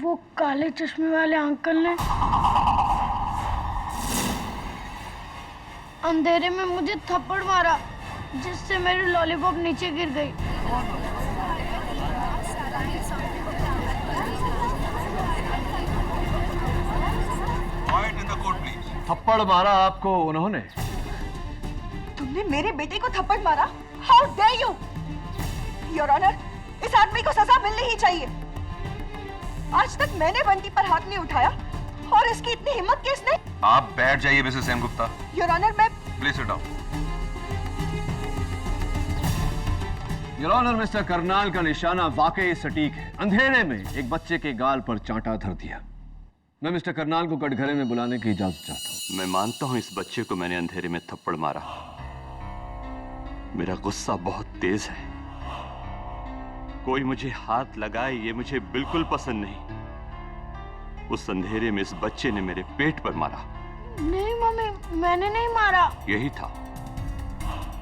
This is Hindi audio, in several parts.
वो काले चश्मे वाले अंकल ने अंधेरे में मुझे थप्पड़ मारा, जिससे मेरी लॉलीपॉप नीचे गिर गई। थप्पड़ मारा आपको उन्होंने? तुमने मेरे बेटे को थप्पड़ मारा? How dare you! Your honour, इस आदमी को सजा मिलनी ही चाहिए। आज तक मैंने बंटी पर हाथ नहीं उठाया और इसकी इतनी हिम्मत किसने? आप बैठ जाइए मिसेस सेनगुप्ता। योर ऑनर, मैं please sit down. Your honour, Mr Karnal का निशाना वाकई सटीक है। अंधेरे में एक बच्चे के गाल पर चांटा धर दिया। मैं मिस्टर करनाल को कटघरे में बुलाने की इजाजत चाहता हूँ। मैं मानता हूं इस बच्चे को मैंने अंधेरे में थप्पड़ मारा। मेरा गुस्सा बहुत तेज है। कोई मुझे हाथ लगाए ये मुझे बिल्कुल पसंद नहीं। उस अंधेरे में इस बच्चे ने मेरे पेट पर मारा। नहीं मम्मी, मैंने नहीं मारा। यही था।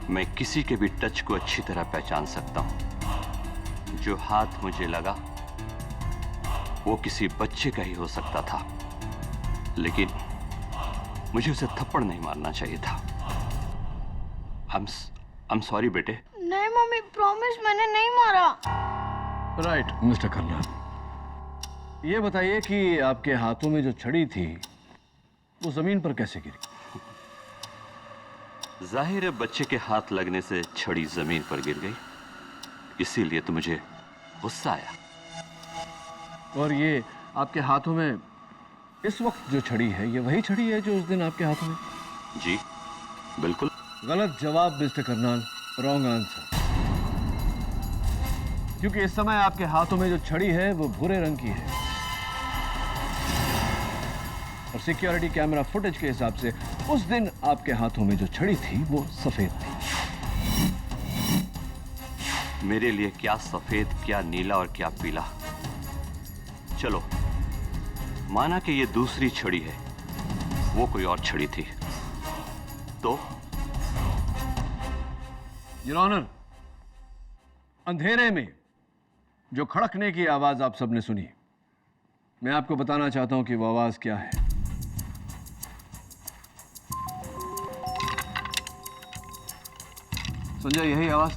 मैं किसी के भी टच को अच्छी तरह पहचान सकता हूं। जो हाथ मुझे लगा वो किसी बच्चे का ही हो सकता था, लेकिन मुझे उसे थप्पड़ नहीं मारना चाहिए था। I'm sorry बेटे। नहीं मम्मी, प्रॉमिस, मैंने नहीं मारा। राइट मिस्टर करनाल, ये बताइए कि आपके हाथों में जो छड़ी थी वो जमीन पर कैसे गिरी? जाहिर है बच्चे के हाथ लगने से छड़ी जमीन पर गिर गई, इसीलिए तो मुझे गुस्सा आया। और ये आपके हाथों में इस वक्त जो छड़ी है, ये वही छड़ी है जो उस दिन आपके हाथों में? जी बिल्कुल। गलत जवाब मिस्टर करनाल, रॉन्ग आंसर। क्योंकि इस समय आपके हाथों में जो छड़ी है वो भूरे रंग की है और सिक्योरिटी कैमरा फुटेज के हिसाब से उस दिन आपके हाथों में जो छड़ी थी वो सफेद थी। मेरे लिए क्या सफेद, क्या नीला और क्या पीला। चलो माना कि ये दूसरी छड़ी है, वो कोई और छड़ी थी तो? योर ऑनर, अंधेरे में जो खड़कने की आवाज आप सबने सुनी, मैं आपको बताना चाहता हूं कि वो आवाज क्या है। संजय, यही आवाज?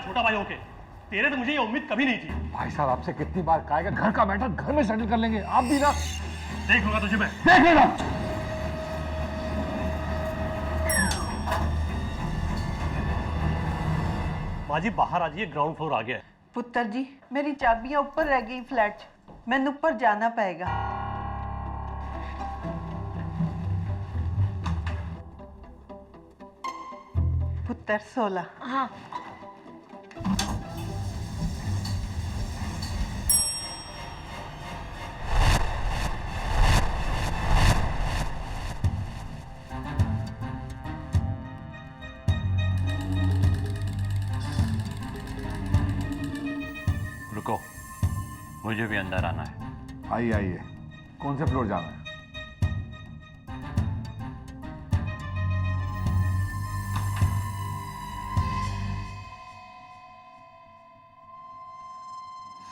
छोटा भाई होके तेरे तो मुझे ये उम्मीद कभी नहीं थी। भाई साहब, आपसे कितनी बार कहा है, घर का मैटर घर में सेटल कर लेंगे, आप भी ना। देख लूंगा तुझे मैं। देख लेना। माँ जी बाहर आ जाइए, ग्राउंड फ्लोर आ गया है। पुत्र जी, मेरी चाबियां ऊपर रह गई फ्लैट, मैंने ऊपर जाना पड़ेगा। पुत्र 16। हाँ। रुको, मुझे भी अंदर आना है। आइए आइए, कौन से फ्लोर जाना है?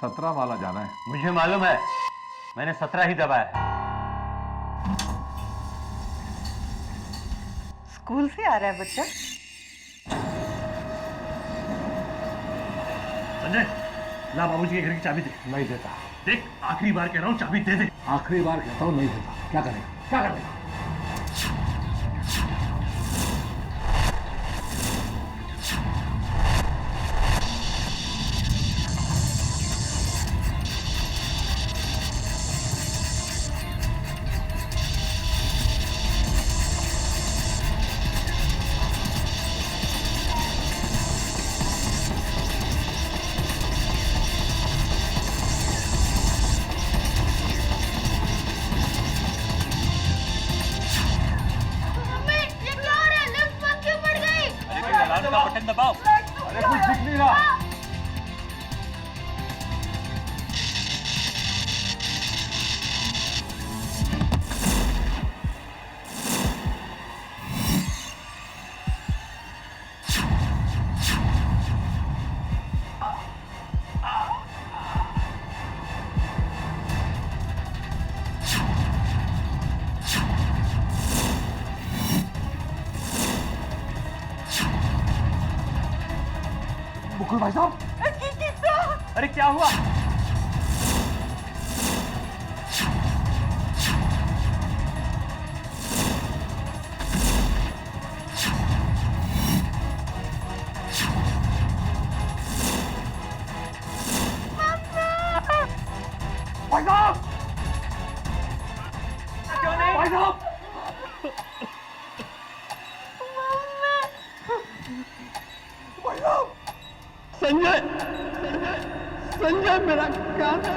सत्रह वाला जाना है। मुझे मालूम है, मैंने 17 ही दबाया है। स्कूल से आ रहा है बच्चा? संजय, ला बाबूजी के घर की चाबी दे। नहीं देता। देख, आखिरी बार कह रहा हूँ, चाबी दे दे। आखिरी बार कहता हूँ नहीं देता। क्या करेगा? क्या करेगा? मम्मी, ये क्या हो रहा है? लिफ्ट बंद क्यों पड़ गई? अलार्म का बटन दबाओ। अरे कुछ दिख नहीं रहा। मुकुल भाई साहब, अरे क्या हुआ? भाई साहब, क्यों नहीं? भाई साहब, भाई साहब, संजय, संजय मेरा काम है।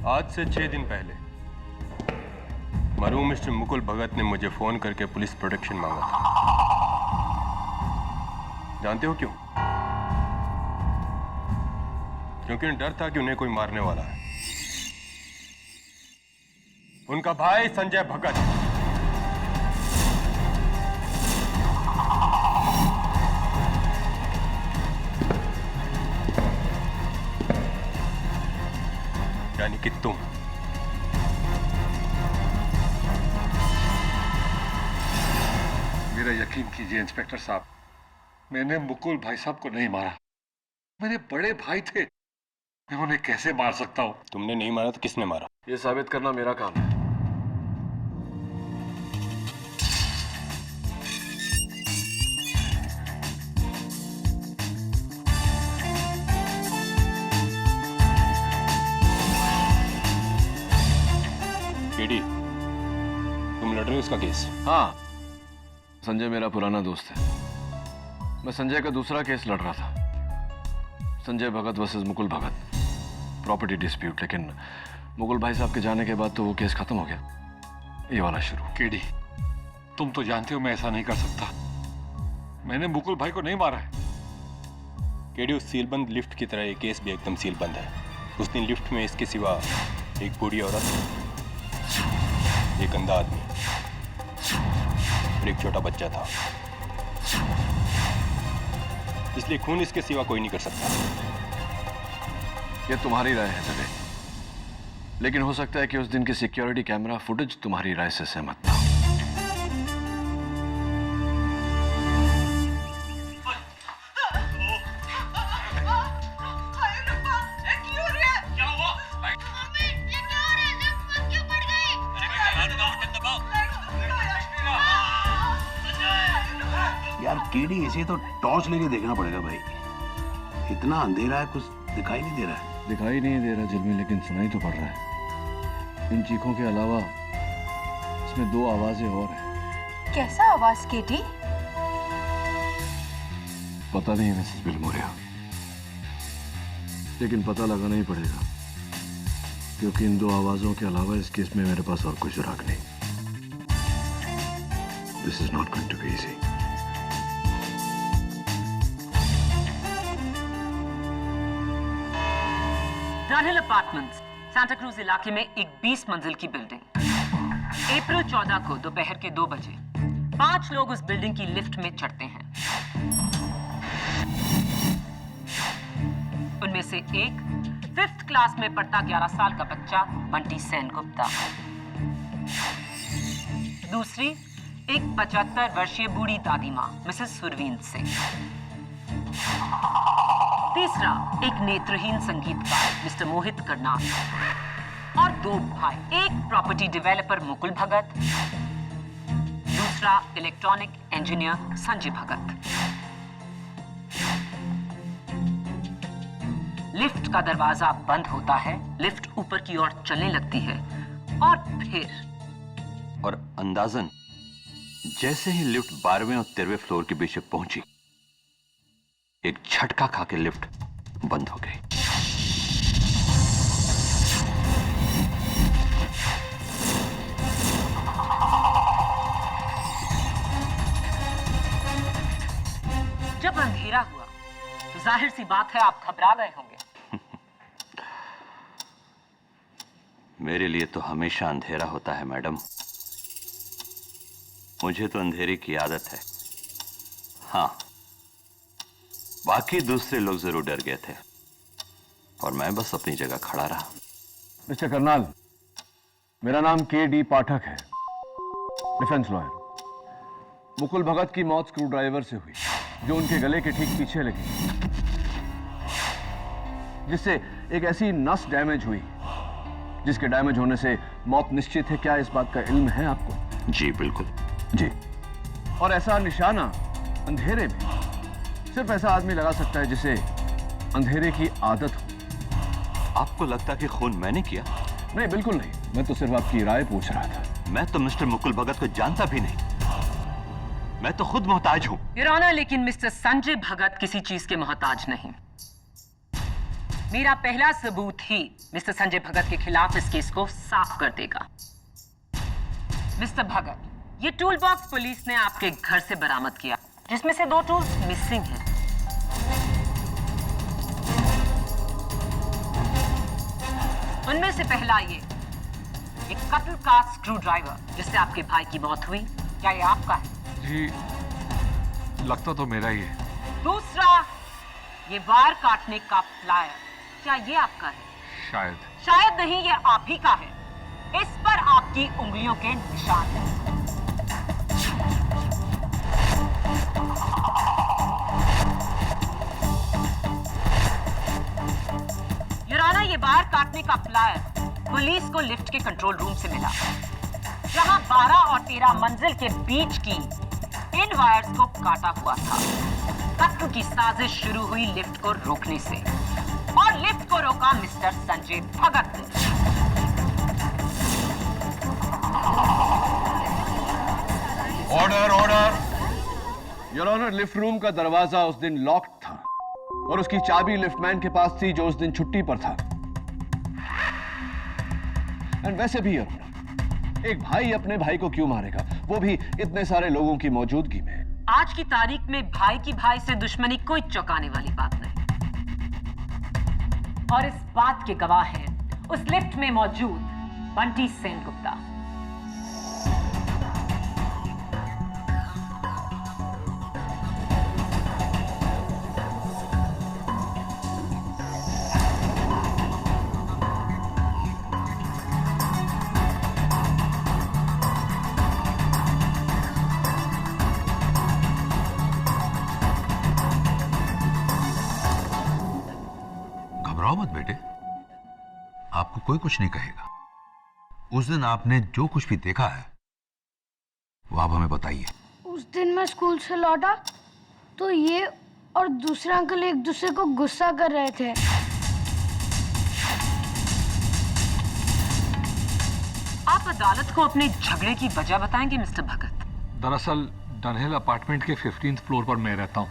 आज से 6 दिन पहले मरहूम मिस्टर मुकुल भगत ने मुझे फोन करके पुलिस प्रोटेक्शन मांगा था। जानते हो क्यों? क्योंकि उन्हें डर था कि उन्हें कोई मारने वाला है। उनका भाई संजय भगत यानी कि तुम मेरा यकीन कीजिए इंस्पेक्टर साहब, मैंने मुकुल भाई साहब को नहीं मारा। मेरे बड़े भाई थे, मैं उन्हें कैसे मार सकता हूँ? तुमने नहीं मारा तो किसने मारा? ये साबित करना मेरा काम है। केडी, तुम लड़ रहे हो इसका केस? हाँ, संजय मेरा पुराना दोस्त है। मैं संजय का दूसरा केस लड़ रहा था, संजय भगत वर्सेस मुकुल भगत, प्रॉपर्टी डिस्प्यूट। लेकिन मुकुल भाई साहब के जाने के बाद तो वो केस खत्म हो गया, ये वाला शुरू। केडी, तुम तो जानते हो मैं ऐसा नहीं कर सकता। मैंने मुकुल भाई को नहीं मारा है। केडी, उस सीलबंद लिफ्ट की तरह ये केस भी एकदम सीलबंद है। उस दिन लिफ्ट में इसके सिवा एक बूढ़ी औरत, एक अंधा आदमी और एक छोटा बच्चा था। इसलिए खून इसके सिवा कोई नहीं कर सकता। ये तुम्हारी राय है जबे, लेकिन हो सकता है कि उस दिन की सिक्योरिटी कैमरा फुटेज तुम्हारी राय से सहमत था। यार केडी, इसे तो टॉर्च लेके देखना पड़ेगा भाई। इतना अंधेरा है, कुछ दिखाई नहीं दे रहा है। दिखाई नहीं दे रहा जिलमी, लेकिन सुनाई तो पड़ रहा है। इन चीखों के अलावा इसमें दो आवाजें और हैं। कैसा आवाज केटी? पता नहीं मिसेस बिलमोरिया, लेकिन पता लगाना ही पड़ेगा, क्योंकि इन दो आवाजों के अलावा इस केस में मेरे पास और कोई सुराग नहीं। This is not going to be easy. Dunhill apartments, Santa Cruz इलाके में एक 20 मंजिल की बिल्डिंग। अप्रैल 14 को दोपहर के 2 बजे 5 लोग उस बिल्डिंग की लिफ्ट में चढ़ते हैं। उनमें से एक 5th क्लास में पढ़ता 11 साल का बच्चा बंटी सेन गुप्ता, दूसरी एक 75 वर्षीय बूढ़ी दादी मां मिसेस सुरवीन सिंह, तीसरा एक नेत्रहीन संगीतकार मिस्टर मोहित करनाल, और 2 भाई, एक प्रॉपर्टी डेवलपर मुकुल भगत, दूसरा इलेक्ट्रॉनिक इंजीनियर संजय भगत। लिफ्ट का दरवाजा बंद होता है, लिफ्ट ऊपर की ओर चलने लगती है और फिर और अंदाजन जैसे ही लिफ्ट 12वें और 13वें फ्लोर के बीच में पहुंची, एक झटका खा के लिफ्ट बंद हो गई। जब अंधेरा हुआ तो जाहिर सी बात है आप घबरा गए होंगे। मेरे लिए तो हमेशा अंधेरा होता है मैडम। मुझे तो अंधेरे की आदत है। हाँ, बाकी दूसरे लोग जरूर डर गए थे और मैं बस अपनी जगह खड़ा रहा। मिस्टर करनाल, मेरा नाम के.डी. पाठक है, डिफेंस लॉयर। मुकुल भगत की मौत स्क्रू ड्राइवर से हुई, जो उनके गले के ठीक पीछे लगी, जिससे एक ऐसी नस डैमेज हुई जिसके डैमेज होने से मौत निश्चित है। क्या इस बात का इल्म है आपको? जी बिल्कुल। जी। और ऐसा निशाना अंधेरे में सिर्फ ऐसा आदमी लगा सकता है जिसे अंधेरे की आदत हो। आपको लगता कि खून मैंने किया? नहीं, बिल्कुल नहीं। मैं तो सिर्फ आपकी राय पूछ रहा था। मैं तो मिस्टर मुकुल भगत को जानता भी नहीं। मैं तो खुद मोहताज हूं। योर ऑनर, लेकिन मिस्टर संजय भगत किसी चीज के मोहताज नहीं। मेरा पहला सबूत ही मिस्टर संजय भगत के खिलाफ इस केस को साफ कर देगा। मिस्टर भगत, ये टूल बॉक्स पुलिस ने आपके घर से बरामद किया, जिसमें से 2 टूल्स मिसिंग हैं। उनमें से पहला ये एक कत्ल का स्क्रू ड्राइवर, जिससे आपके भाई की मौत हुई, क्या ये आपका है? जी, लगता तो मेरा ही है। दूसरा ये वार काटने का प्लायर, क्या ये आपका है? शायद। शायद नहीं, ये आप ही का है। इस पर आपकी उंगलियों के निशान हैं। योर ऑनर, ये वार काटने का प्लायर पुलिस को लिफ्ट के कंट्रोल रूम से मिला, जहां 12 और 13 मंजिल के बीच की इन वायर्स को काटा हुआ था। कत्ल की साजिश शुरू हुई लिफ्ट को रोकने से, और लिफ्ट को रोका मिस्टर संजय भगत ने। Order, order. Your honour, lift room का दरवाजा उस दिन लॉक्ड था और उसकी चाबी लिफ्टमैन के पास थी, जो उस दिन छुट्टी पर था। एंड वैसे भी योर ऑनर, एक भाई अपने भाई को क्यों मारेगा, वो भी इतने सारे लोगों की मौजूदगी में? आज की तारीख में भाई की भाई से दुश्मनी कोई चौंकाने वाली बात नहीं। और इस बात के गवाह हैं उस लिफ्ट में मौजूद बंटी सेन गुप्ता। घबराओ मत बेटे, आपको कोई कुछ नहीं कहेगा। उस दिन आपने जो कुछ भी देखा है वो आप हमें बताइए। उस दिन मैं स्कूल से लौटा तो ये और दूसरे अंकल एक दूसरे को गुस्सा कर रहे थे। आप अदालत को अपने झगड़े की वजह बताएंगे मिस्टर भगत? दरअसल डनहिल अपार्टमेंट के 15th फ्लोर पर मैं रहता हूँ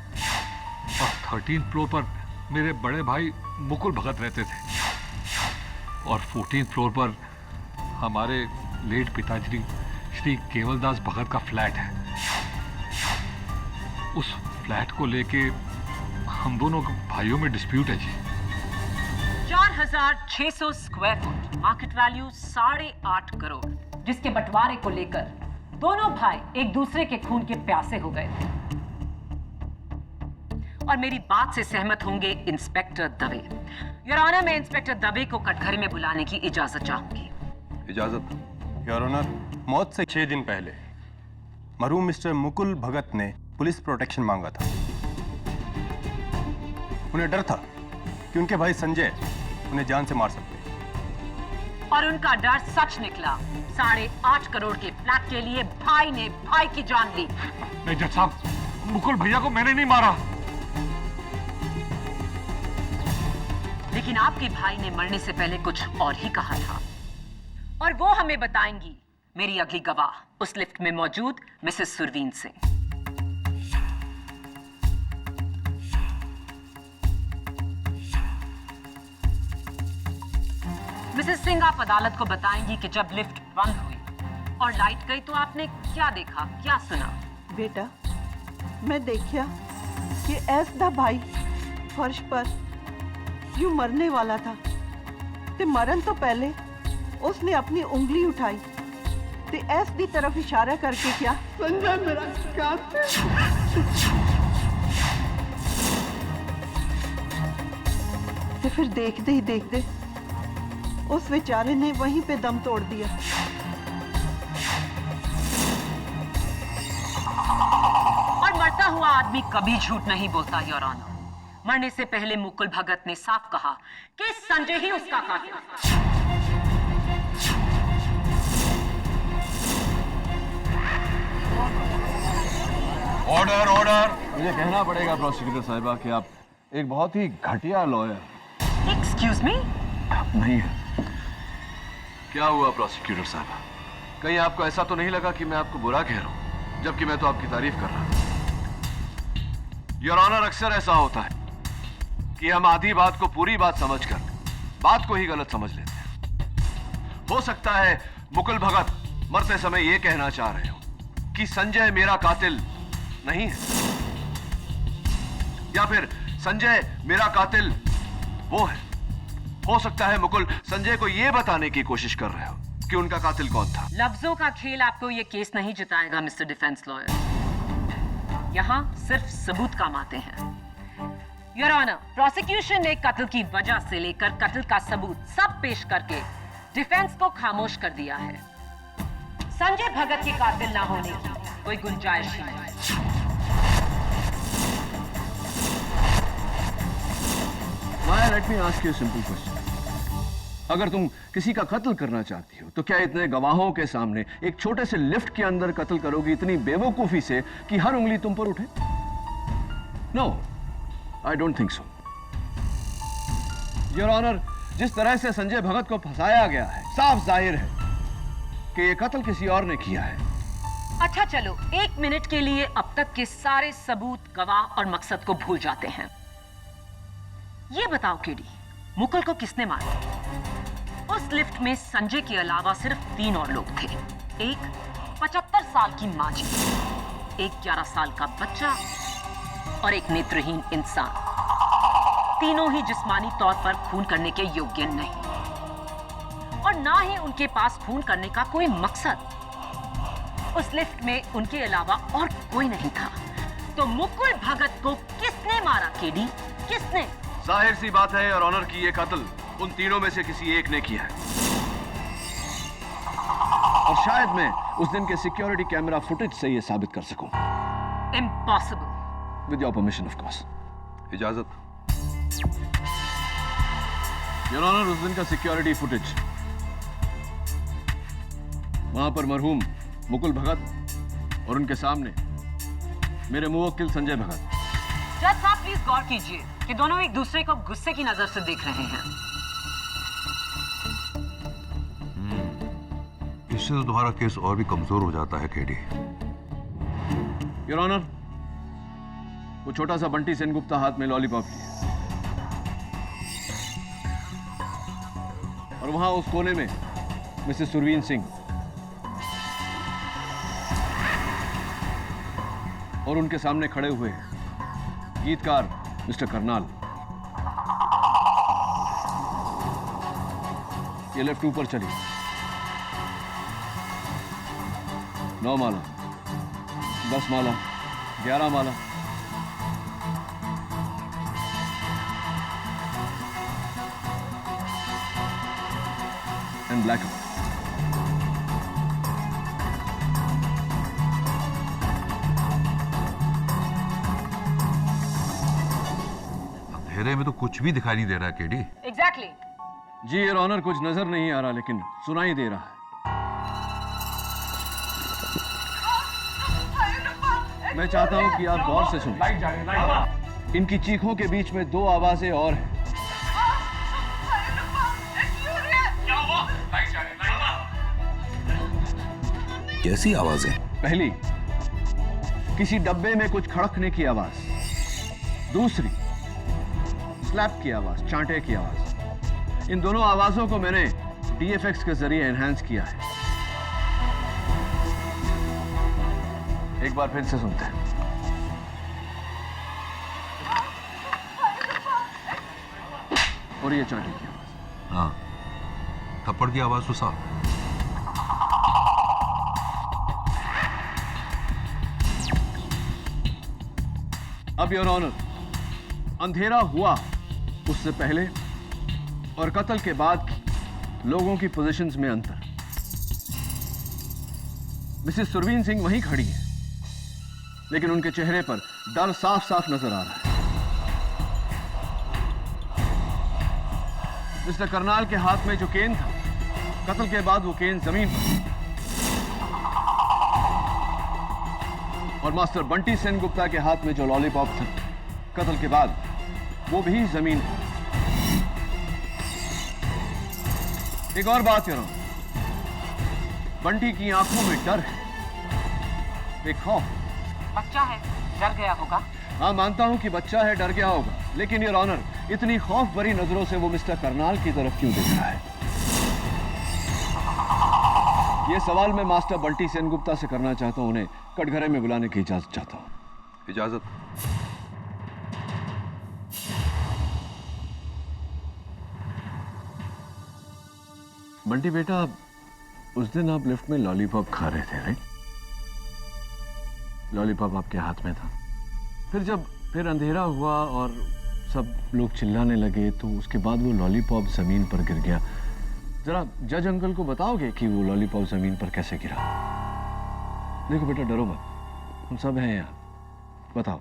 और 13th फ्लोर पर मेरे बड़े भाई मुकुल भगत रहते थे और 14th फ्लोर पर हमारे लेट पिताजी श्री केवलदास भगत का फ्लैट है। उस फ्लैट को लेके हम दोनों भाइयों में डिस्प्यूट है जी। 4600 square foot, market value 8.5 crore, जिसके बंटवारे को लेकर दोनों भाई एक दूसरे के खून के प्यासे हो गए थे। और मेरी बात से सहमत होंगे इंस्पेक्टर दवे। योर ऑनर, मैं इंस्पेक्टर दवे को कटघरे में बुलाने की इजाजत चाहूंगी। इजाजत। योर ऑनर, मौत से 6 दिन पहले मरहूम मिस्टर मुकुल भगत ने पुलिस प्रोटेक्शन मांगा था। उन्हें डर था कि उनके भाई संजय उन्हें जान से मार सकते और उनका डर सच निकला। 8.5 करोड़ के फ्लैट के लिए भाई ने भाई की जान ली। नहीं जज साहब, मुकुल भैया को मैंने नहीं मारा। लेकिन आपके भाई ने मरने से पहले कुछ और ही कहा था और वो हमें बताएंगी मेरी अगली गवाह, उस लिफ्ट में मौजूद मिसेस सुरवीन सिंह। मिसेस सिंह, आप अदालत को बताएंगी कि जब लिफ्ट बंद हुई और लाइट गई तो आपने क्या देखा, क्या सुना? बेटा, मैं देखा कि ऐस दा भाई फर्श पर यूं मरने वाला था ते मरन तो पहले उसने अपनी उंगली उठाई ते ऐस दी तरफ इशारा करके क्या, संजय मेरा कातिल। ते फिर देखते ही देखते उस बेचारे ने वहीं पे दम तोड़ दिया। और मरता हुआ आदमी कभी झूठ नहीं बोलता योर ऑनर। मरने से पहले मुकुल भगत ने साफ कहा कि संजय ही उसका कातिल था। Order order. मुझे कहना पड़ेगा प्रोसिक्यूटर साहिबा कि आप एक बहुत ही घटिया लॉयर। Excuse me? नहीं है। क्या हुआ प्रोसिक्यूटर साहिबा? कहीं आपको ऐसा तो नहीं लगा कि मैं आपको बुरा कह रहा हूं, जबकि मैं तो आपकी तारीफ कर रहा हूं। योर ऑनर, अक्सर ऐसा होता है कि हम आधी बात को पूरी बात समझकर बात को ही गलत समझ लेते हैं। हो सकता है मुकुल भगत मरते समय यह कहना चाह रहे हो कि संजय मेरा कातिल नहीं है, या फिर संजय मेरा कातिल वो है। हो सकता है मुकुल संजय को यह बताने की कोशिश कर रहे हो कि उनका कातिल कौन था। लफ्जों का खेल आपको यह केस नहीं जिताएगा मिस्टर डिफेंस लॉयर। यहां सिर्फ सबूत काम आते हैं। योर ऑनर, प्रोसिक्यूशन ने कत्ल की वजह से लेकर कत्ल का सबूत सब पेश करके डिफेंस को खामोश कर दिया है। संजय भगत के कातिल ना होने की कोई गुंजाइश ही नहीं। Let me ask you simple question. अगर तुम किसी का कत्ल करना चाहती हो तो क्या इतने गवाहों के सामने एक छोटे से लिफ्ट के अंदर कत्ल करोगी इतनी बेवकूफी से कि हर उंगली तुम पर उठे? No, I don't think so. Your honour, जिस तरह से संजय भगत को फंसाया गया है, साफ जाहिर है कि यह कत्ल किसी और ने किया है। अच्छा चलो, 1 मिनट के लिए अब तक के सारे सबूत, गवाह और मकसद को भूल जाते हैं। ये बताओ केडी, मुकुल को किसने मारा? उस लिफ्ट में संजय के अलावा सिर्फ 3 और लोग थे। एक 75 साल की माँ जी, एक 11 साल का बच्चा और एक नेत्रहीन इंसान। तीनों ही जिस्मानी तौर पर खून करने के योग्य नहीं और ना ही उनके पास खून करने का कोई मकसद। उस लिफ्ट में उनके अलावा और कोई नहीं था। तो मुकुल भगत को किसने मारा केडी? किसने? जाहिर सी बात है और ऑनर की ये कत्ल उन तीनों में से किसी एक ने किया है। और शायद मैं उस दिन के सिक्योरिटी कैमरा फुटेज से ये साबित कर सकूं। Impossible. With your permission of course. इजाजत। योर ऑनर, उस दिन का सिक्योरिटी फुटेज, वहां पर मरहूम मुकुल भगत और उनके सामने मेरे मुवक्किल संजय भगत। जज साहब प्लीज गौर कीजिए कि दोनों एक दूसरे को गुस्से की नजर से देख रहे हैं। इससे तो तुम्हारा केस और भी कमजोर हो जाता है केडी। योर ऑनर, वो छोटा सा बंटी सेनगुप्ता हाथ में लॉलीपॉप लिए और वहां उस कोने में मिसेस सुरवीन सिंह और उनके सामने खड़े हुए गीतकार मिस्टर करनाल। ये लेफ्ट ऊपर चली, 9 माला, 10 माला, 11 माला, एंड ब्लैक। अंधेरे में तो कुछ भी दिखाई नहीं दे रहा है केडी। एग्जैक्टली। जी योर ऑनर, कुछ नजर नहीं आ रहा लेकिन सुनाई दे रहा है। मैं चाहता हूं कि आप गौर से सुनें। इनकी चीखों के बीच में 2 आवाजें और हैं। कैसी आवाजें? पहली, किसी डब्बे में कुछ खड़कने की आवाज। दूसरी, स्लैप की आवाज, चांटे की आवाज। इन दोनों आवाजों को मैंने डीएफएक्स के जरिए एनहांस किया है। एक बार फिर से सुनते हैं। और ये चांटे की आवाज। हाँ, थप्पड़ की आवाज तो साफ। अब योर ऑनर, अंधेरा हुआ उससे पहले और कत्ल के बाद लोगों की पोजीशंस में अंतर। मिसेस सुरवीन सिंह वहीं खड़ी है लेकिन उनके चेहरे पर डर साफ साफ नजर आ रहा है। मिस्टर करनाल के हाथ में जो केन था, कत्ल के बाद वो केन जमीन पर, और मास्टर बंटी सेनगुप्ता के हाथ में जो लॉलीपॉप था, कत्ल के बाद वो भी जमीन पर। एक और बात करो, बंटी की आंखों में डर है, एक खौफ। बच्चा है, डर गया होगा। हाँ, मानता हूं कि बच्चा है, डर गया होगा, लेकिन योर ऑनर, इतनी खौफ भरी नजरों से वो मिस्टर करनाल की तरफ क्यों देख रहा है? ये सवाल मैं मास्टर बंटी सेनगुप्ता से करना चाहता हूं। उन्हें कटघरे में बुलाने की इजाजत चाहता हूं। इजाजत। बंटी बेटा, उस दिन आप लिफ्ट में लॉलीपॉप खा रहे थे, राइट? लॉलीपॉप आपके हाथ में था। फिर अंधेरा हुआ और सब लोग चिल्लाने लगे, तो उसके बाद वो लॉलीपॉप जमीन पर गिर गया। जरा जज अंकल को बताओगे कि वो लॉलीपॉप जमीन पर कैसे गिरा? देखो बेटा, डरो मत, हम सब हैं यहाँ, बताओ।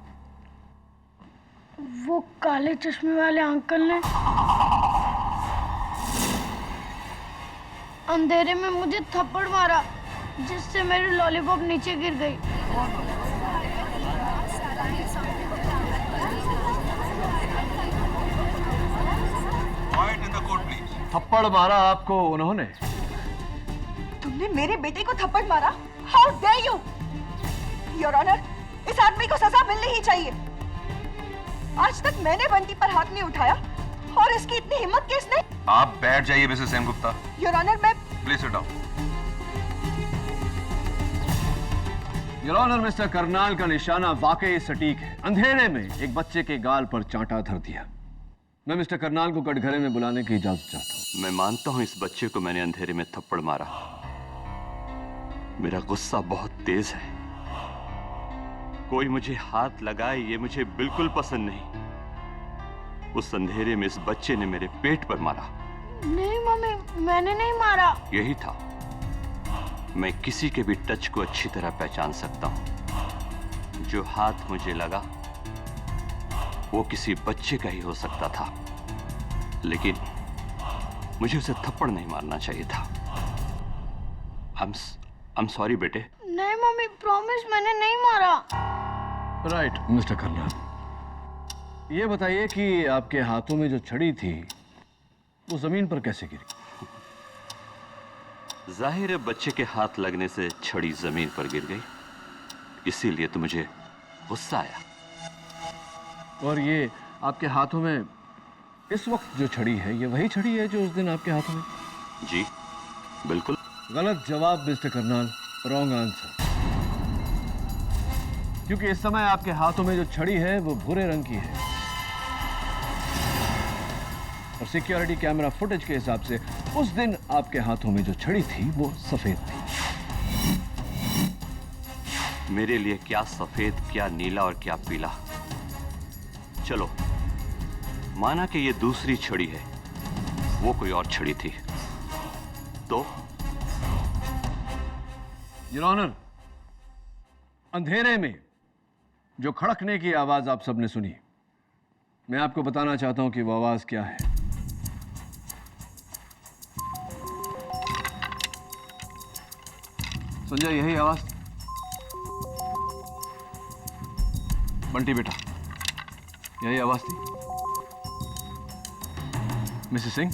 वो काले चश्मे वाले अंकल ने अंधेरे में मुझे थप्पड़ मारा, जिससे मेरी लॉलीपॉप नीचे गिर गई। थप्पड़ मारा आपको उन्होंने? तुमने मेरे बेटे को थप्पड़ मारा? How dare you! Your honour, इस आदमी को सजा मिलनी ही चाहिए। आज तक मैंने बंटी पर हाथ नहीं उठाया और इसकी इतनी हिम्मत किसने? आप बैठ जाइए मिसेस सेनगुप्ता। योर ऑनर, मैं please sit down. Your honour, Mr Karnal का निशाना वाकई सटीक है। अंधेरे में एक बच्चे के गाल पर चांटा धर दिया। मैं मिस्टर करनाल को कटघरे में बुलाने की इजाजत चाहता हूँ। मैं मानता हूं इस बच्चे को मैंने अंधेरे में थप्पड़ मारा। मेरा गुस्सा बहुत तेज है। कोई मुझे हाथ लगाए ये मुझे बिल्कुल पसंद नहीं। उस अंधेरे में इस बच्चे ने मेरे पेट पर मारा। नहीं मम्मी, मैंने नहीं मारा। यही था। मैं किसी के भी टच को अच्छी तरह पहचान सकता हूं। जो हाथ मुझे लगा वो किसी बच्चे का ही हो सकता था, लेकिन मुझे उसे थप्पड़ नहीं मारना चाहिए था। I'm sorry बेटे। नहीं मम्मी, प्रॉमिस मैंने नहीं मारा। राइट मिस्टर करनाल, ये बताइए कि आपके हाथों में जो छड़ी थी वो जमीन पर कैसे गिरी? जाहिर है बच्चे के हाथ लगने से छड़ी जमीन पर गिर गई, इसीलिए तो मुझे गुस्सा आया। और ये आपके हाथों में इस वक्त जो छड़ी है, ये वही छड़ी है जो उस दिन आपके हाथों में? जी बिल्कुल। गलत जवाब मिस्टर करनाल, रॉन्ग आंसर। क्योंकि इस समय आपके हाथों में जो छड़ी है वो भूरे रंग की है और सिक्योरिटी कैमरा फुटेज के हिसाब से उस दिन आपके हाथों में जो छड़ी थी वो सफेद थी। मेरे लिए क्या सफेद, क्या नीला और क्या पीला। चलो माना कि ये दूसरी छड़ी है, वो कोई और छड़ी थी तो? योर ऑनर, अंधेरे में जो खड़कने की आवाज आप सबने सुनी, मैं आपको बताना चाहता हूं कि वो आवाज क्या है। संजय, यही आवाज? बंटी बेटा, यही आवाज थी? Mrs Singh,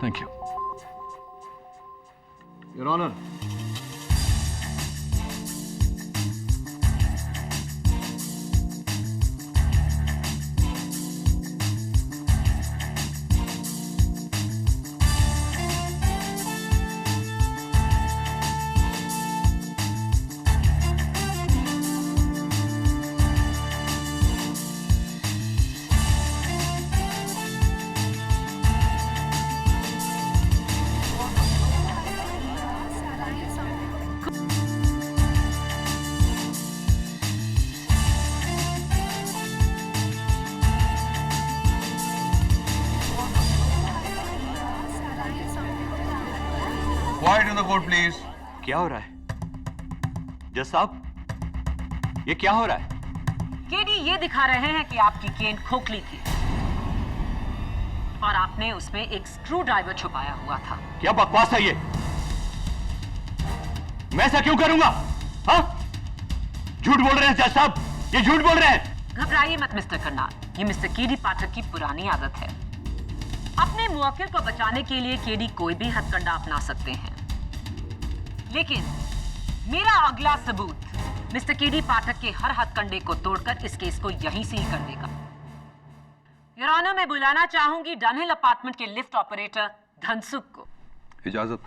thank you. Your honour, Quiet in the court, please. क्या हो रहा है जज साहब? ये क्या हो रहा है? केडी ये दिखा रहे हैं कि आपकी केन खोखली थी और आपने उसमें एक स्क्रू ड्राइवर छुपाया हुआ था। क्या बकवास है ये? मैं ऐसा क्यों करूंगा? हाँ? झूठ बोल रहे हैं जज साहब, ये झूठ बोल रहे हैं। घबराइए मत मिस्टर करनाल, ये मिस्टर केडी पाठक की पुरानी आदत है। अपने मुवक्किल को बचाने के लिए केडी कोई भी हथकंडा अपना सकते हैं, लेकिन मेरा अगला सबूत मिस्टर केडी पाठक के हर हथकंडे को तोड़कर इस केस को यहीं से ही कर देगा। योर ऑनर, मैं बुलाना चाहूंगी डनहिल अपार्टमेंट के लिफ्ट ऑपरेटर धनसुख को। इजाजत।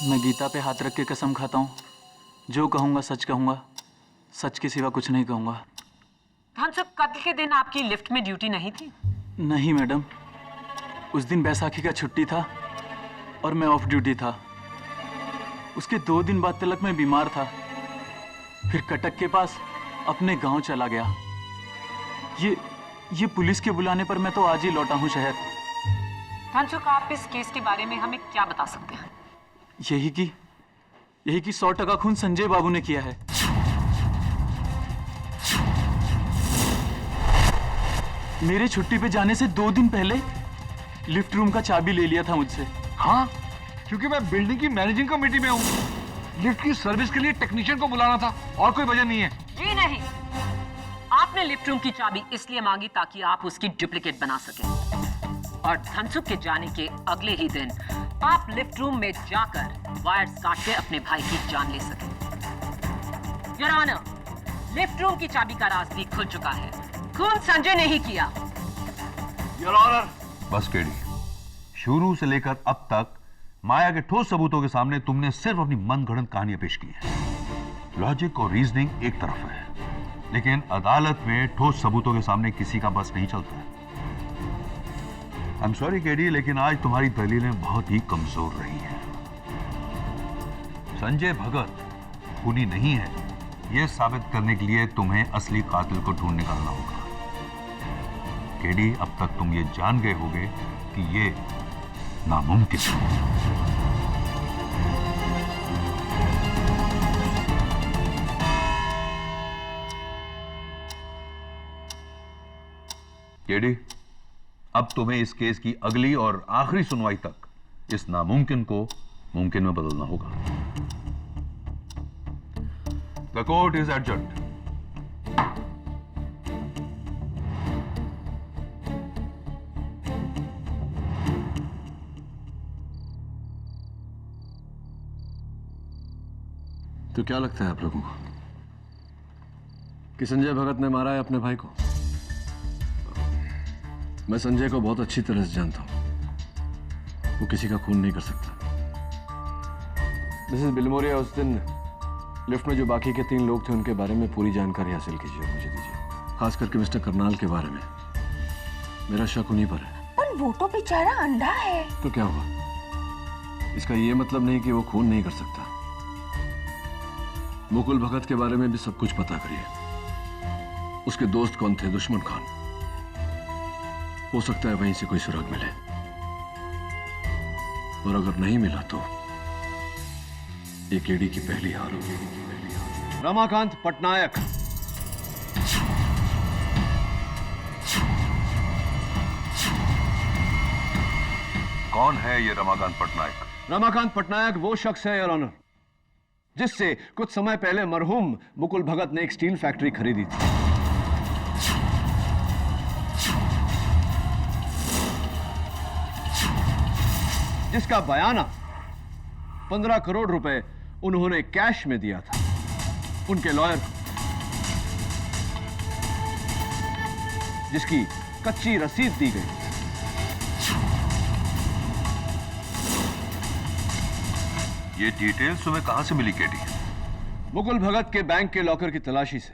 मैं गीता पे हाथ रख के कसम खाता हूँ, जो कहूँगा सच कहूँगा, सच के सिवा कुछ नहीं कहूँगा। धनसुख, कत्ल के दिन आपकी लिफ्ट में ड्यूटी नहीं थी? नहीं मैडम, उस दिन बैसाखी का छुट्टी था और मैं ऑफ ड्यूटी था। उसके 2 दिन बाद तलक मैं बीमार था, फिर कटक के पास अपने गांव चला गया। ये पुलिस के बुलाने पर मैं तो आज ही लौटा हूँ शहर। धनसुख, आप इस केस के बारे में हमें क्या बता सकते हैं? यही कि 100% खून संजय बाबू ने किया है। मेरे छुट्टी पे जाने से 2 दिन पहले लिफ्ट रूम का चाबी ले लिया था मुझसे। हाँ, क्योंकि मैं बिल्डिंग की मैनेजिंग कमेटी में हूँ। लिफ्ट की सर्विस के लिए टेक्नीशियन को बुलाना था, और कोई वजह नहीं है। जी नहीं, आपने लिफ्ट रूम की चाबी इसलिए मांगी ताकि आप उसकी डुप्लीकेट बना सकें, और धनसुख के जाने के अगले ही दिन आप लिफ्ट रूम में जाकर वायर्स काट के अपने भाई की जान ले सकें। योर ऑनर, लिफ्ट रूम की चाबी का राज भी खुल चुका है। खून संजय ने ही किया। Your honour. बस केडी, शुरू से लेकर अब तक माया के ठोस सबूतों के सामने तुमने सिर्फ अपनी मनगढ़ंत कहानियां पेश की हैं। लॉजिक और रीजनिंग एक तरफ है, लेकिन अदालत में ठोस सबूतों के सामने किसी का बस नहीं चलता है। आई एम सॉरी केडी, लेकिन आज तुम्हारी दलीलें बहुत ही कमजोर रही हैं। संजय भगत खूनी नहीं है, यह साबित करने के लिए तुम्हें असली कातिल को ढूंढ निकालना होगा। केडी, अब तक तुम ये जान गए होगे कि ये नामुमकिन है। केडी, अब तुम्हें इस केस की अगली और आखिरी सुनवाई तक इस नामुमकिन को मुमकिन में बदलना होगा। The court is adjourned. तो क्या लगता है आप लोगों को कि संजय भगत ने मारा है अपने भाई को? मैं संजय को बहुत अच्छी तरह से जानता हूं। वो किसी का खून नहीं कर सकता। मिसेस बिलमोरिया, उस दिन लिफ्ट में जो बाकी के 3 लोग थे उनके बारे में पूरी जानकारी हासिल कीजिए और मुझे दीजिए, खास करके मिस्टर करनाल के बारे में। मेरा शक उन्हीं पर है। पर वो तो बेचारा अंधा है। तो क्या हुआ? इसका ये मतलब नहीं कि वो खून नहीं कर सकता। मुकुल भगत के बारे में भी सब कुछ पता करिए। उसके दोस्त कौन थे, दुश्मन कौन? हो सकता है वहीं से कोई सुराग मिले, और अगर नहीं मिला तो ये केडी की पहली हार होगी। रमाकांत पटनायक। कौन है ये रमाकांत पटनायक? रमाकांत पटनायक वो शख्स है, योर ऑनर, जिससे कुछ समय पहले मरहूम मुकुल भगत ने एक स्टील फैक्ट्री खरीदी थी। जिसका बयाना 15 करोड़ रुपए उन्होंने कैश में दिया था उनके लॉयर को, जिसकी कच्ची रसीद दी गई। ये डिटेल्स तुम्हें कहां से मिली केडी? मुकुल भगत के बैंक के लॉकर की तलाशी से।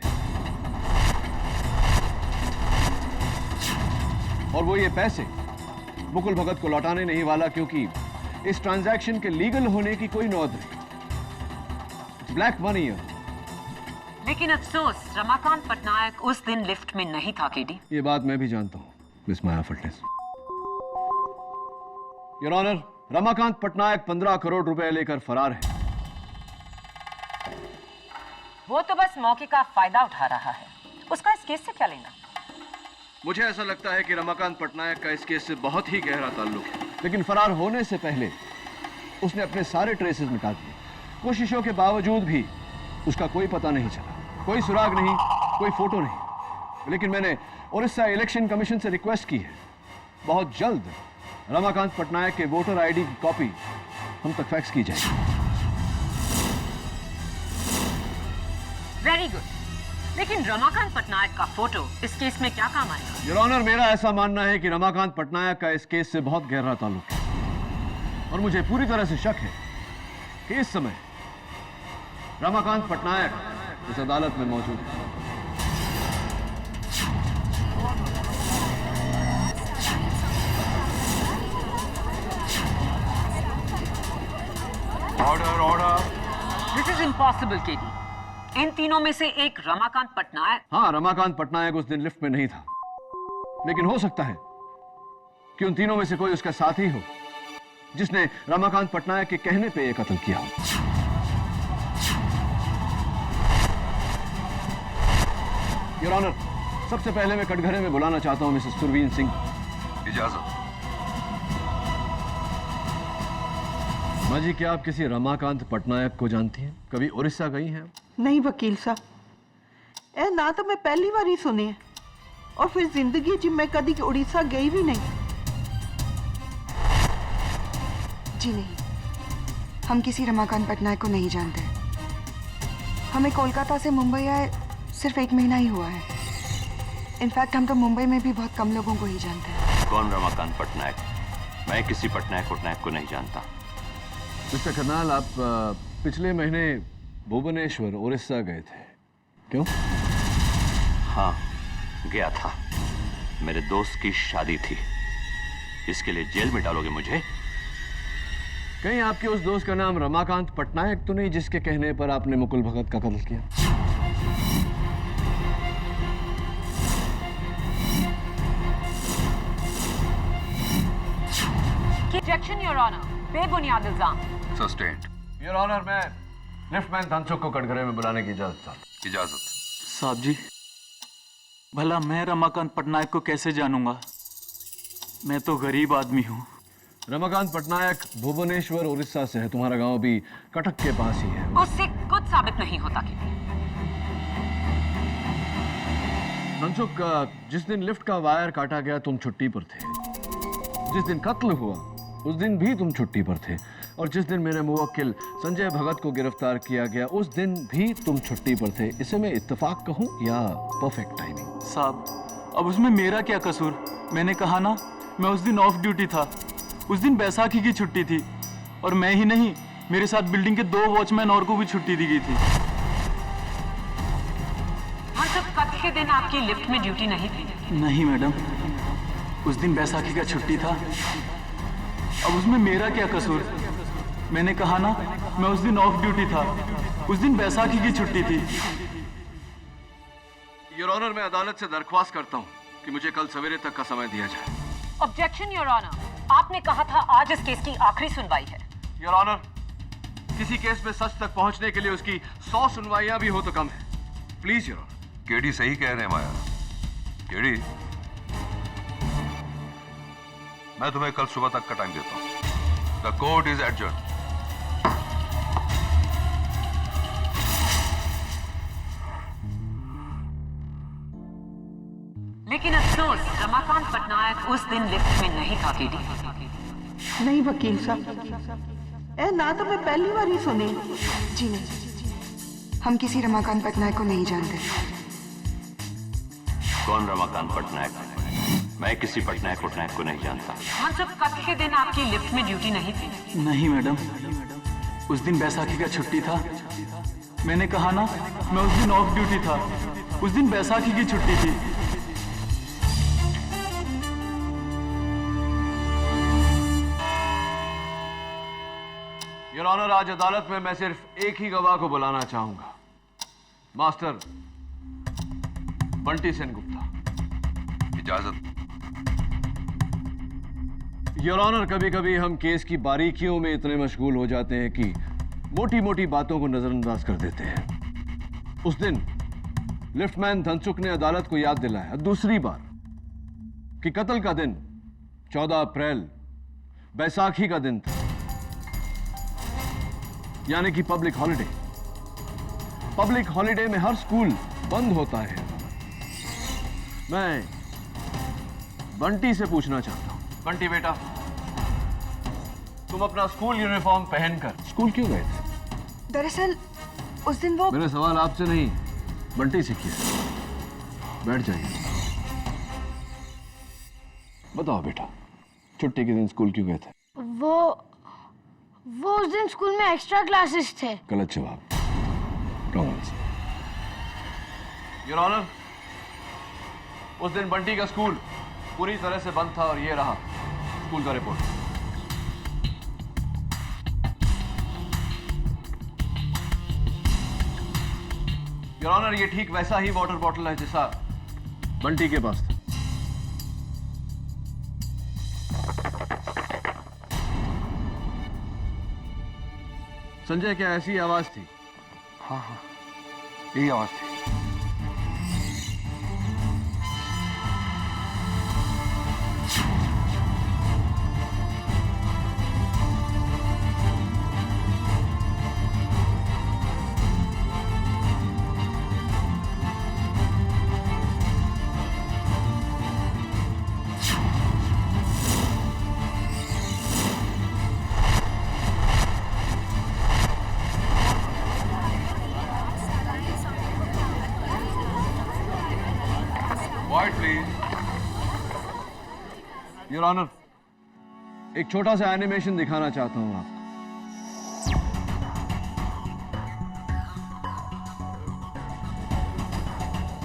और वो ये पैसे मुकुल भगत को लौटाने नहीं वाला, क्योंकि इस ट्रांजैक्शन के लीगल होने की कोई नौबत नहीं। ब्लैक मनी है। लेकिन अफसोस रमाकांत पटनायक उस दिन लिफ्ट में नहीं था केडी। ये बात मैं भी जानता हूं, मिस माया फटनेस। योर ऑनर, रमाकांत पटनायक 15 करोड़ रुपए लेकर फरार है। वो तो बस मौके का फायदा उठा रहा है। उसका इस केस से क्या लेना? मुझे ऐसा लगता है कि रमाकांत पटनायक का इस केस से बहुत ही गहरा ताल्लुक है, लेकिन फरार होने से पहले उसने अपने सारे ट्रेसेस मिटा दिए। कोशिशों के बावजूद भी उसका कोई पता नहीं चला, कोई सुराग नहीं, कोई फोटो नहीं। लेकिन मैंने उड़ीसा इलेक्शन कमीशन से रिक्वेस्ट की है, बहुत जल्द रमाकांत पटनायक के वोटर आईडी की कॉपी हम तक फैक्स की जाएगी। Very good. लेकिन रमाकांत पटनायक का फोटो इस केस में क्या काम आएगा? योर ऑनर, मेरा ऐसा मानना है कि रमाकांत पटनायक का इस केस से बहुत गहरा ताल्लुक है, और मुझे पूरी तरह से शक है कि इस समय रमाकांत पटनायक इस अदालत में मौजूद है। Order, order. This is impossible KD. इन तीनों में से एक रमाकांत पटनायक। हाँ, रमाकांत पटनायक उस दिन लिफ्ट में नहीं था, लेकिन हो सकता है कि उन तीनों में से कोई उसका साथी हो, जिसने रमाकांत पटनायक के कहने पे ये कत्ल किया हो। योर ऑनर, सबसे पहले मैं कटघरे में बुलाना चाहता हूं मिसेस सुरवीन सिंह। इजाजत। माँ जी, क्या आप किसी रमाकांत पटनायक को जानती हैं? कभी उड़ीसा गई हैं? नहीं वकील साहब, ए ना तो मैं पहली बार ही सुने हैं, और फिर जिंदगी जी मैं कभी उड़ीसा गई भी नहीं। जी नहीं, हम किसी रमाकांत पटनायक को नहीं जानते। हमें कोलकाता से मुंबई आए सिर्फ 1 महीना ही हुआ है। इनफैक्ट हम तो मुंबई में भी बहुत कम लोगों को ही जानते हैं। कौन रमाकांत पटनायक? मैं किसी पटनायक को नहीं जानता। मिस्टर करनाल, आप पिछले महीने भुवनेश्वर उड़ीसा गए थे, क्यों? हाँ, गया था। मेरे दोस्त की शादी थी। इसके लिए जेल में डालोगे मुझे? कहीं आपके उस दोस्त का नाम रमाकांत पटनायक तो नहीं, जिसके कहने पर आपने मुकुल भगत का कत्ल किया? Objection, Your Honor. बेबुनियाद इल्जाम। सस्टेन्ड। योर ऑनर, मैं लिफ्टमैन धनसुख को कटघरे में बुलाने की इजाजत चाहता हूं। इजाजत। साहब जी, भला मैं रमाकांत पटनायक को कैसे जानूंगा? मैं तो गरीब आदमी हूँ। रमाकांत पटनायक भुवनेश्वर उड़ीसा से है। तुम्हारा गांव भी कटक के पास ही है। उससे कुछ साबित नहीं होता कि धनसुख, जिस दिन लिफ्ट का वायर काटा गया तुम छुट्टी पर थे। जिस दिन कत्ल हुआ उस दिन भी तुम छुट्टी पर थे। और जिस दिन मेरे मुवक्किल संजय भगत को गिरफ्तार किया गया उस दिन भी तुम छुट्टी पर थे। इसे मैं इत्तेफाक कहूं या परफेक्ट टाइमिंग? साहब, अब उसमें मेरा क्या कसूर? मैंने कहा ना, मैं उस दिन ऑफ ड्यूटी था। उस दिन बैसाखी की छुट्टी थी और मैं ही नहीं, मेरे साथ बिल्डिंग के 2 वॉचमैन और को भी छुट्टी दी गई थी। कत्ल के दिन आपकी लिफ्ट में ड्यूटी नहीं थी? नहीं मैडम, उस दिन बैसाखी का छुट्टी था। अब उसमें मेरा क्या कसूर? मैंने कहा ना, मैं उस दिन ऑफ ड्यूटी था। उस दिन बैसाखी की छुट्टी थी। योर ऑनर, मैं अदालत से दरख्वास्त करता हूं कि मुझे कल सवेरे तक का समय दिया जाए। Objection, your honour. आपने कहा था आज इस केस की आखिरी सुनवाई है। योर ऑनर, किसी केस में सच तक पहुंचने के लिए उसकी 100 सुनवाइयां भी हो तो कम है। Please your honour. केडी सही कह रहे हैं माया। केडी, मैं तुम्हें कल सुबह तक का टाइम देता हूं। The court is adjourn. लेकिन अफसोस, रमाकांत पटनायक उस दिन लिफ्ट में नहीं था। केडी नहीं वकील साहब, ए ना तो मैं पहली बार ही सुनी। जी नहीं, हम किसी रमाकांत पटनायक को नहीं जानते। कौन रमाकांत पटनायक? मैं किसी पटनायक को नहीं जानता। हम सब कत्ल के दिन आपकी लिफ्ट में ड्यूटी नहीं थी? नहीं मैडम, उस दिन बैसाखी का छुट्टी था। मैंने कहा ना, मैं उस दिन ऑफ ड्यूटी था। उस दिन बैसाखी की छुट्टी थी। योर ऑनर, आज अदालत में मैं सिर्फ एक ही गवाह को बुलाना चाहूंगा, मास्टर बंटी सेन गुप्ता। इजाजत। योर ऑनर, कभी कभी हम केस की बारीकियों में इतने मशगूल हो जाते हैं कि मोटी मोटी बातों को नजरअंदाज कर देते हैं। उस दिन लिफ्टमैन धनसुख ने अदालत को याद दिलाया दूसरी बार कि कत्ल का दिन 14 अप्रैल बैसाखी का दिन था, यानी कि पब्लिक हॉलिडे। पब्लिक हॉलिडे में हर स्कूल बंद होता है। मैं बंटी से पूछना चाहता हूं, बंटी बेटा, तुम अपना स्कूल यूनिफॉर्म पहनकर स्कूल क्यों गए थे? दरअसल उस दिन वो... मैंने सवाल आपसे नहीं, बंटी से किया। बैठ जाइए। बताओ बेटा, छुट्टी के दिन स्कूल क्यों गए थे? वो उस दिन स्कूल में एक्स्ट्रा क्लासेस थे। गलत जवाब, रॉन्ग आंसर। योर ऑनर, उस दिन बंटी का स्कूल पूरी तरह से बंद था और ये रहा स्कूल का रिपोर्ट। योर ऑनर, ये ठीक वैसा ही वाटर बॉटल है जैसा बंटी के पास था। संजय, क्या ऐसी आवाज थी? हाँ हाँ, यही आवाज थी। योर ऑनर, एक छोटा सा एनिमेशन दिखाना चाहता हूं आपको।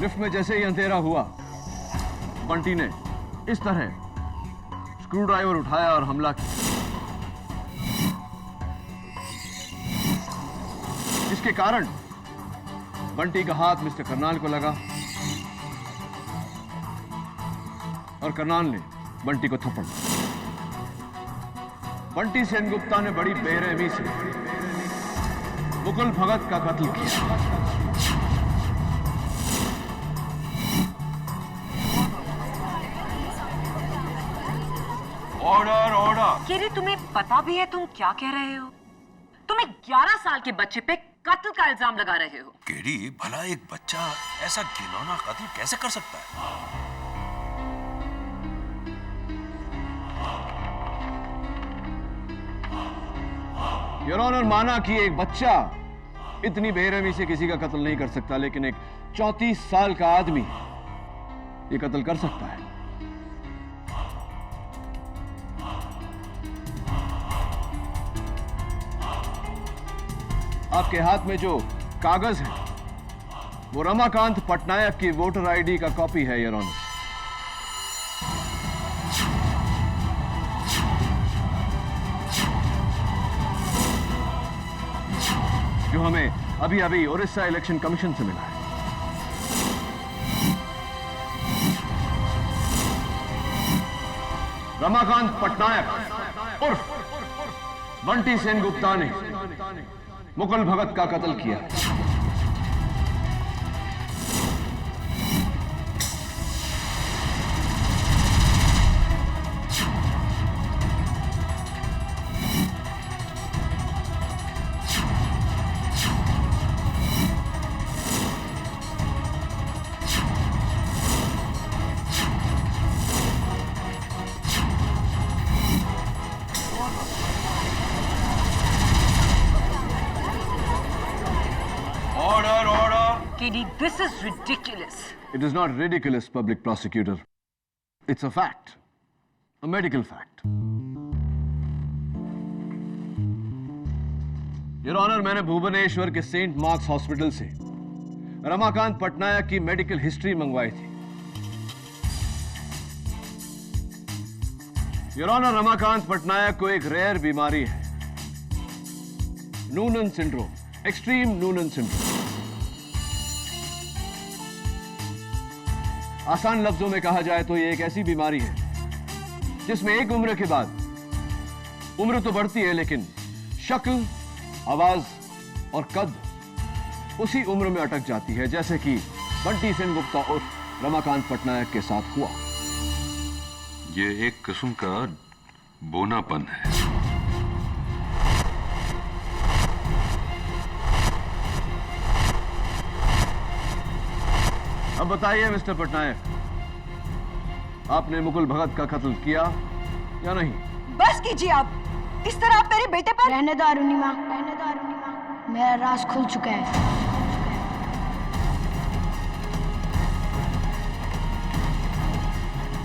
लिफ्ट में जैसे ही अंधेरा हुआ, बंटी ने इस तरह स्क्रू ड्राइवर उठाया और हमला किया, जिसके कारण बंटी का हाथ मिस्टर करनाल को लगा और करनाल ने बंटी को थप्पड़ मारा। बंटी सेनगुप्ता ने बड़ी बेरहमी से मुकुल भगत का कत्ल किया। Order order. केरी, तुम्हें पता भी है तुम क्या कह रहे हो? तुम्हें 11 साल के बच्चे पे कत्ल का इल्जाम लगा रहे हो। केडी, भला एक बच्चा ऐसा घिनौना कत्ल कैसे कर सकता है? योर ऑनर, माना कि एक बच्चा इतनी बेरहमी से किसी का कत्ल नहीं कर सकता, लेकिन एक 34 साल का आदमी ये कत्ल कर सकता है। आपके हाथ में जो कागज है वो रमाकांत पटनायक की वोटर आईडी का कॉपी है योर ऑनर। जो हमें अभी अभी उड़ीसा इलेक्शन कमीशन से मिला है। रमाकांत पटनायक उर्फ बंटी सेनगुप्ता ने मुकुल भगत का कत्ल किया। KD, this is ridiculous. It is not ridiculous, public prosecutor. It's a fact. A medical fact. Your Honor, मैंने भुवनेश्वर के सेंट मार्क्स हॉस्पिटल से रमाकांत पटनायक की मेडिकल हिस्ट्री मंगवाई थी। योर ऑनर, रमाकांत पटनायक को एक रेयर बीमारी है, Noonan syndrome, extreme Noonan syndrome. आसान लफ्जों में कहा जाए तो ये एक ऐसी बीमारी है जिसमें एक उम्र के बाद उम्र तो बढ़ती है, लेकिन शक्ल, आवाज और कद उसी उम्र में अटक जाती है, जैसे कि बंटी सेनगुप्ता उर्फ रमाकांत पटनायक के साथ हुआ। ये एक किस्म का बोनापन है। अब बताइए मिस्टर पटनायक, आपने मुकुल भगत का कत्ल किया या नहीं? बस कीजिए आप। इस तरह आप मेरे बेटे पर। रहने दो अरुणिमा, रहने दो अरुणिमा। मेरा राज खुल चुका है।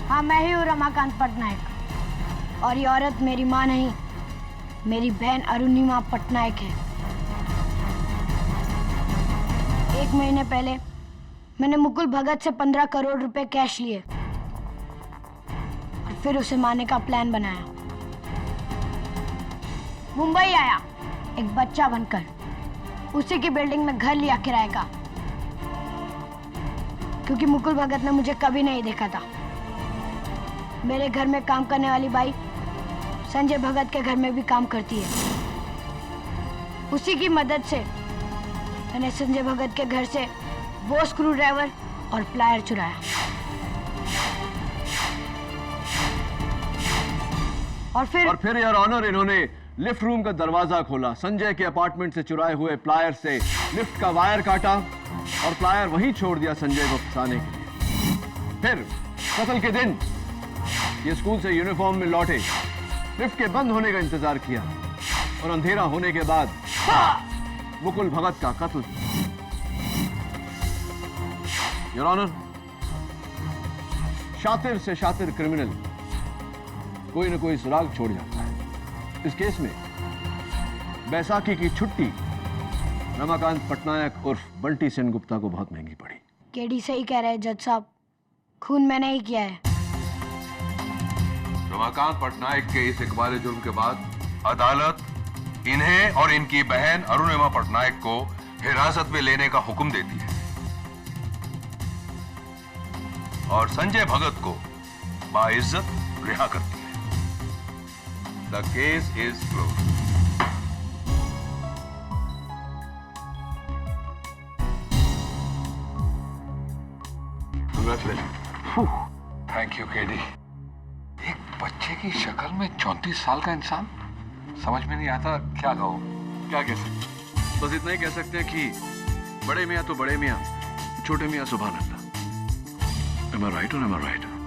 हाँ, मैं ही हूँ रमाकांत पटनायक, और ये औरत मेरी माँ नहीं, मेरी बहन अरुणिमा पटनायक है। 1 महीने पहले मैंने मुकुल भगत से 15 करोड़ रुपए कैश लिए और फिर उसे मारने का प्लान बनाया। मुंबई आया एक बच्चा बनकर, उसी की बिल्डिंग में घर लिया किराए का, क्योंकि मुकुल भगत ने मुझे कभी नहीं देखा था। मेरे घर में काम करने वाली बाई संजय भगत के घर में भी काम करती है। उसी की मदद से मैंने संजय भगत के घर से वो स्क्रू ड्राइवर और प्लायर चुराया, और फिर योर ऑनर, इन्होंने लिफ्ट रूम का दरवाजा खोला, संजय के अपार्टमेंट से चुराए हुए प्लायर से लिफ्ट का वायर काटा और प्लायर वहीं छोड़ दिया संजय को फंसाने के लिए। फिर कत्ल के दिन ये स्कूल से यूनिफॉर्म में लौटे, लिफ्ट के बंद होने का इंतजार किया और अंधेरा होने के बाद मुकुल भगत का कत्ल। योर ऑनर, शातिर से शातिर क्रिमिनल कोई न कोई सुराग छोड़ जाता है। इस केस में बैसाखी की छुट्टी रमाकांत पटनायक उर्फ बंटी सेनगुप्ता को बहुत महंगी पड़ी। केडी सही कह रहे हैं जज साहब, खून मैंने ही किया है। रमाकांत पटनायक के इस इकबाल जुर्म के बाद अदालत इन्हें और इनकी बहन अरुणिमा पटनायक को हिरासत में लेने का हुक्म देती है और संजय भगत को बाइज्जत रिहा करती है। The case is close. Thank you KD. एक बच्चे की शक्ल में 34 साल का इंसान, समझ में नहीं आता क्या कहो, क्या कह सकते। बस इतना ही कह सकते हैं कि बड़े मियाँ तो बड़े मियाँ, छोटे मियाँ सुभान अल्लाह। Am I right or am I right?